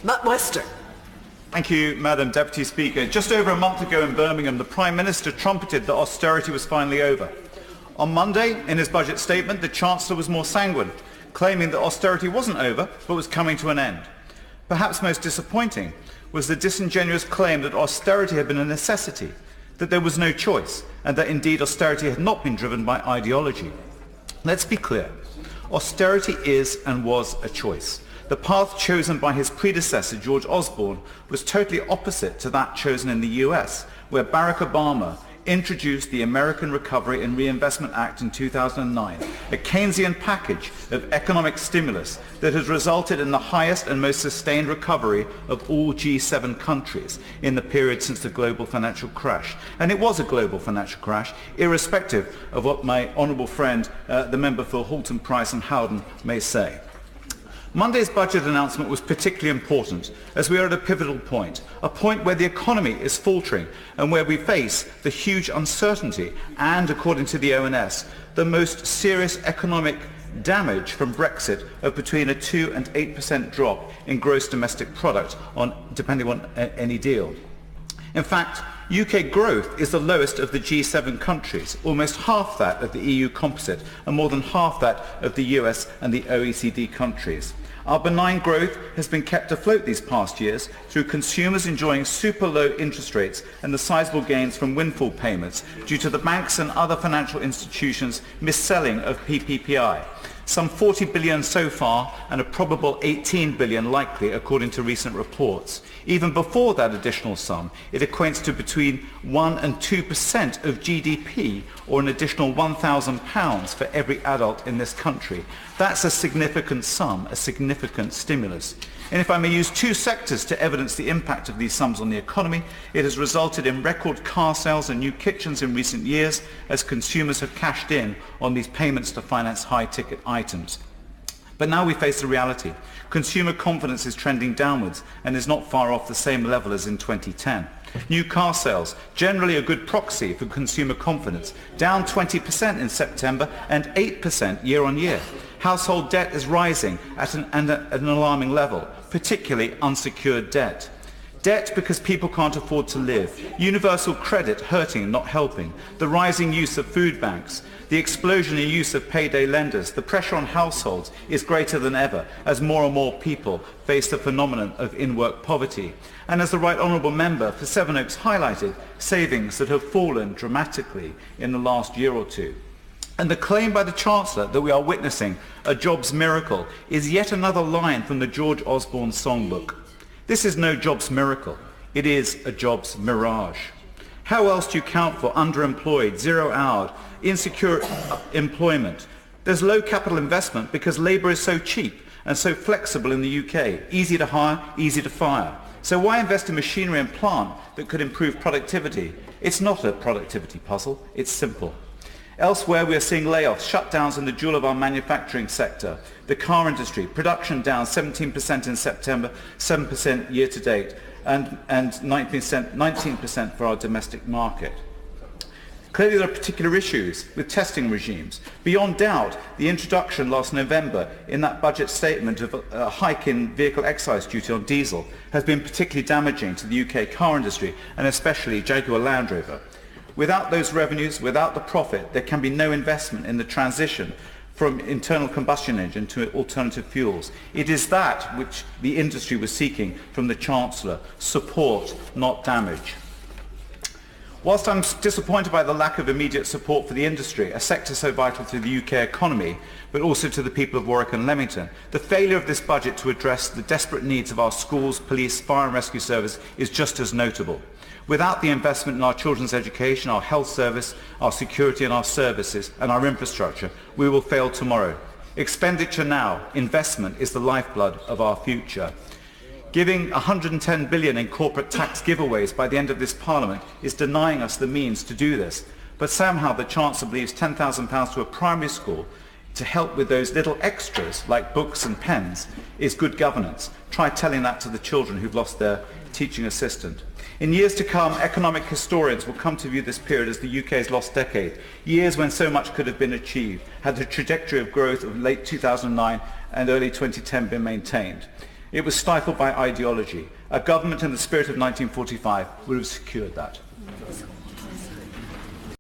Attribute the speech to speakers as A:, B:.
A: Matt Wester.
B: Thank you, Madam Deputy Speaker. Just over a month ago in Birmingham, the Prime Minister trumpeted that austerity was finally over. On Monday, in his budget statement, the Chancellor was more sanguine, claiming that austerity wasn't over, but was coming to an end. Perhaps most disappointing was the disingenuous claim that austerity had been a necessity, that there was no choice, and that indeed austerity had not been driven by ideology. Let's be clear. Austerity is and was a choice. The path chosen by his predecessor, George Osborne, was totally opposite to that chosen in the US, where Barack Obama introduced the American Recovery and Reinvestment Act in 2009, a Keynesian package of economic stimulus that has resulted in the highest and most sustained recovery of all G7 countries in the period since the global financial crash. And it was a global financial crash, irrespective of what my honourable friend, the member for Halton, Price and Howden may say. Monday's budget announcement was particularly important as we are at a pivotal point, a point where the economy is faltering and where we face the huge uncertainty and, according to the ONS, the most serious economic damage from Brexit of between a 2 and 8% drop in gross domestic product depending on any deal. In fact, UK growth is the lowest of the G7 countries, almost half that of the EU composite and more than half that of the US and the OECD countries. Our benign growth has been kept afloat these past years through consumers enjoying super low interest rates and the sizable gains from windfall payments due to the banks and other financial institutions mis-selling of PPPI. Some 40 billion so far and a probable 18 billion likely according to recent reports. Even before that additional sum, it equates to between 1 and 2% of GDP or an additional £1,000 for every adult in this country. That's a significant sum, a significant stimulus. And if I may use two sectors to evidence the impact of these sums on the economy, it has resulted in record car sales and new kitchens in recent years as consumers have cashed in on these payments to finance high-ticket items. But now we face the reality. Consumer confidence is trending downwards and is not far off the same level as in 2010. New car sales, generally a good proxy for consumer confidence, down 20% in September and 8% year on year. Household debt is rising at an alarming level, particularly unsecured debt. Debt because people can't afford to live. Universal credit hurting, not helping. The rising use of food banks. The explosion in use of payday lenders. The pressure on households is greater than ever as more and more people face the phenomenon of in-work poverty. And as the Right Honourable Member for Sevenoaks highlighted, savings that have fallen dramatically in the last year or two. And the claim by the Chancellor that we are witnessing a jobs miracle is yet another line from the George Osborne songbook. This is no jobs miracle. It is a jobs mirage. How else do you count for underemployed, zero-hour, insecure employment? There's low capital investment because labour is so cheap and so flexible in the UK. Easy to hire, easy to fire. So why invest in machinery and plant that could improve productivity? It's not a productivity puzzle. It's simple. Elsewhere, we are seeing layoffs, shutdowns in the jewel of our manufacturing sector, the car industry, production down 17% in September, 7% year to date, and 19% for our domestic market. Clearly, there are particular issues with testing regimes. Beyond doubt, the introduction last November in that budget statement of a hike in vehicle excise duty on diesel has been particularly damaging to the UK car industry and especially Jaguar Land Rover. Without those revenues, without the profit, there can be no investment in the transition from internal combustion engine to alternative fuels. It is that which the industry was seeking from the Chancellor, support, not damage. Whilst I'm disappointed by the lack of immediate support for the industry, a sector so vital to the UK economy, but also to the people of Warwick and Leamington, the failure of this budget to address the desperate needs of our schools, police, fire and rescue service is just as notable. Without the investment in our children's education, our health service, our security and our services and our infrastructure, we will fail tomorrow. Expenditure now, investment is the lifeblood of our future. Giving 110 billion in corporate tax giveaways by the end of this Parliament is denying us the means to do this. But somehow the Chancellor believes £10,000 to a primary school to help with those little extras like books and pens is good governance. Try telling that to the children who've lost their teaching assistant. In years to come, economic historians will come to view this period as the UK's lost decade, years when so much could have been achieved, had the trajectory of growth of late 2009 and early 2010 been maintained. It was stifled by ideology. A government in the spirit of 1945 would have secured that.